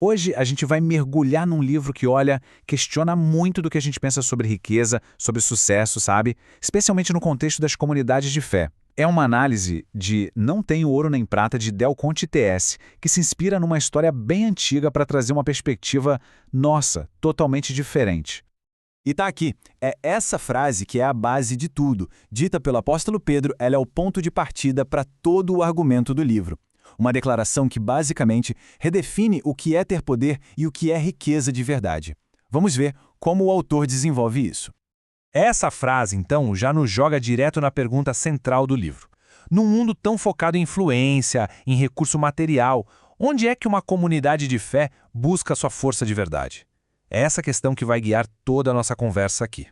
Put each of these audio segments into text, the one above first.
Hoje a gente vai mergulhar num livro que, olha, questiona muito do que a gente pensa sobre riqueza, sobre sucesso, sabe? Especialmente no contexto das comunidades de fé. É uma análise de Não Tenho Ouro Nem Prata de Del Conte TS, que se inspira numa história bem antiga para trazer uma perspectiva, nossa, totalmente diferente. E tá aqui, é essa frase que é a base de tudo. Dita pelo apóstolo Pedro, ela é o ponto de partida para todo o argumento do livro. Uma declaração que basicamente redefine o que é ter poder e o que é riqueza de verdade. Vamos ver como o autor desenvolve isso. Essa frase, então, já nos joga direto na pergunta central do livro. Num mundo tão focado em influência, em recurso material, onde é que uma comunidade de fé busca sua força de verdade? É essa questão que vai guiar toda a nossa conversa aqui.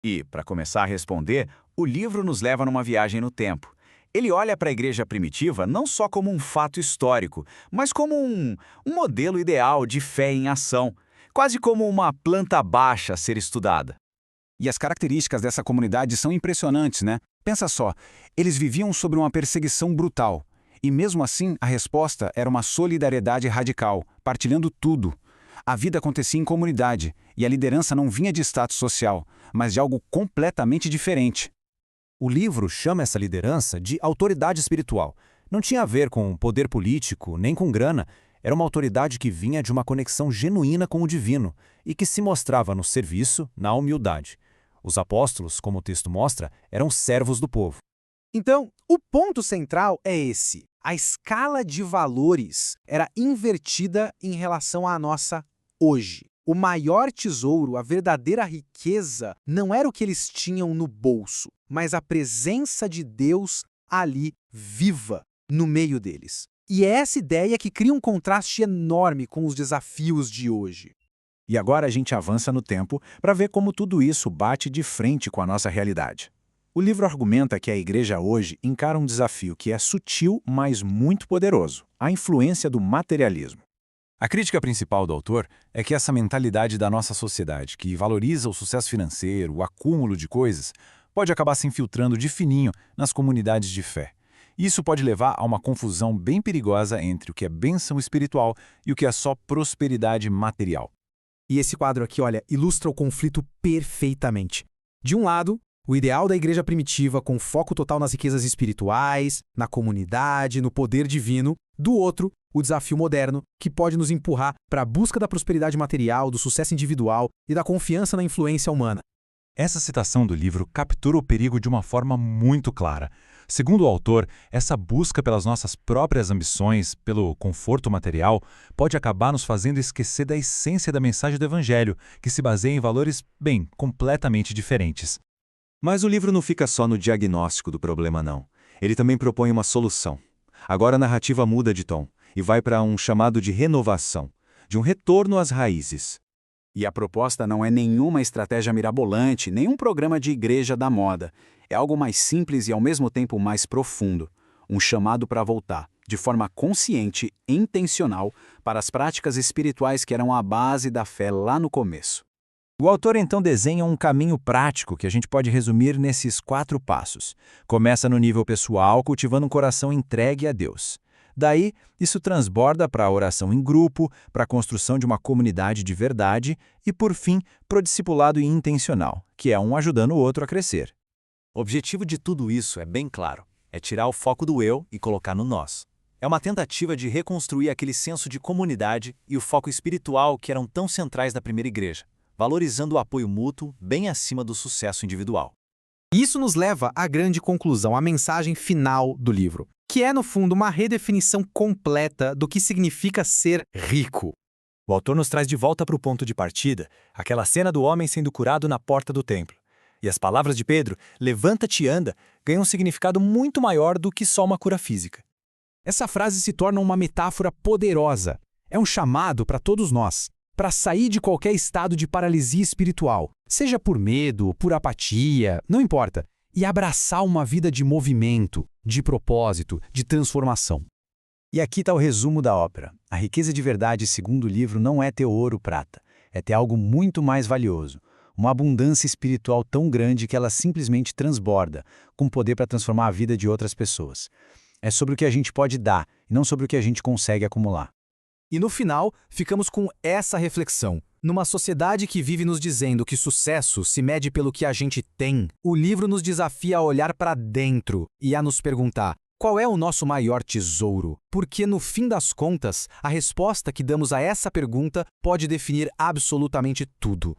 E, para começar a responder, o livro nos leva numa viagem no tempo. Ele olha para a igreja primitiva não só como um fato histórico, mas como um modelo ideal de fé em ação, quase como uma planta baixa a ser estudada. E as características dessa comunidade são impressionantes, né? Pensa só, eles viviam sob uma perseguição brutal. E mesmo assim, a resposta era uma solidariedade radical, partilhando tudo. A vida acontecia em comunidade, e a liderança não vinha de status social, mas de algo completamente diferente. O livro chama essa liderança de autoridade espiritual. Não tinha a ver com poder político, nem com grana. Era uma autoridade que vinha de uma conexão genuína com o divino e que se mostrava no serviço, na humildade. Os apóstolos, como o texto mostra, eram servos do povo. Então, o ponto central é esse. A escala de valores era invertida em relação à nossa hoje. O maior tesouro, a verdadeira riqueza, não era o que eles tinham no bolso, mas a presença de Deus ali, viva, no meio deles. E é essa ideia que cria um contraste enorme com os desafios de hoje. E agora a gente avança no tempo para ver como tudo isso bate de frente com a nossa realidade. O livro argumenta que a igreja hoje encara um desafio que é sutil, mas muito poderoso: a influência do materialismo. A crítica principal do autor é que essa mentalidade da nossa sociedade, que valoriza o sucesso financeiro, o acúmulo de coisas, pode acabar se infiltrando de fininho nas comunidades de fé. Isso pode levar a uma confusão bem perigosa entre o que é bênção espiritual e o que é só prosperidade material. E esse quadro aqui, olha, ilustra o conflito perfeitamente. De um lado, o ideal da igreja primitiva com foco total nas riquezas espirituais, na comunidade, no poder divino. Do outro, o desafio moderno, que pode nos empurrar para a busca da prosperidade material, do sucesso individual e da confiança na influência humana. Essa citação do livro captura o perigo de uma forma muito clara. Segundo o autor, essa busca pelas nossas próprias ambições, pelo conforto material, pode acabar nos fazendo esquecer da essência da mensagem do Evangelho, que se baseia em valores, bem, completamente diferentes. Mas o livro não fica só no diagnóstico do problema, não. Ele também propõe uma solução. Agora a narrativa muda de tom e vai para um chamado de renovação, de um retorno às raízes. E a proposta não é nenhuma estratégia mirabolante, nenhum programa de igreja da moda. É algo mais simples e ao mesmo tempo mais profundo. Um chamado para voltar, de forma consciente e intencional, para as práticas espirituais que eram a base da fé lá no começo. O autor então desenha um caminho prático que a gente pode resumir nesses 4 passos. Começa no nível pessoal, cultivando um coração entregue a Deus. Daí, isso transborda para a oração em grupo, para a construção de uma comunidade de verdade e, por fim, para o discipulado intencional, que é um ajudando o outro a crescer. O objetivo de tudo isso é bem claro. É tirar o foco do eu e colocar no nós. É uma tentativa de reconstruir aquele senso de comunidade e o foco espiritual que eram tão centrais na primeira igreja, valorizando o apoio mútuo bem acima do sucesso individual. Isso nos leva à grande conclusão, à mensagem final do livro, que é, no fundo, uma redefinição completa do que significa ser rico. O autor nos traz de volta para o ponto de partida, aquela cena do homem sendo curado na porta do templo. E as palavras de Pedro, levanta-te e anda, ganham um significado muito maior do que só uma cura física. Essa frase se torna uma metáfora poderosa. É um chamado para todos nós, para sair de qualquer estado de paralisia espiritual, seja por medo, por apatia, não importa, e abraçar uma vida de movimento, de propósito, de transformação. E aqui está o resumo da ópera. A riqueza de verdade, segundo o livro, não é ter ouro ou prata, é ter algo muito mais valioso, uma abundância espiritual tão grande que ela simplesmente transborda, com poder para transformar a vida de outras pessoas. É sobre o que a gente pode dar, e não sobre o que a gente consegue acumular. E no final, ficamos com essa reflexão. Numa sociedade que vive nos dizendo que sucesso se mede pelo que a gente tem, o livro nos desafia a olhar para dentro e a nos perguntar: qual é o nosso maior tesouro? Porque, no fim das contas, a resposta que damos a essa pergunta pode definir absolutamente tudo.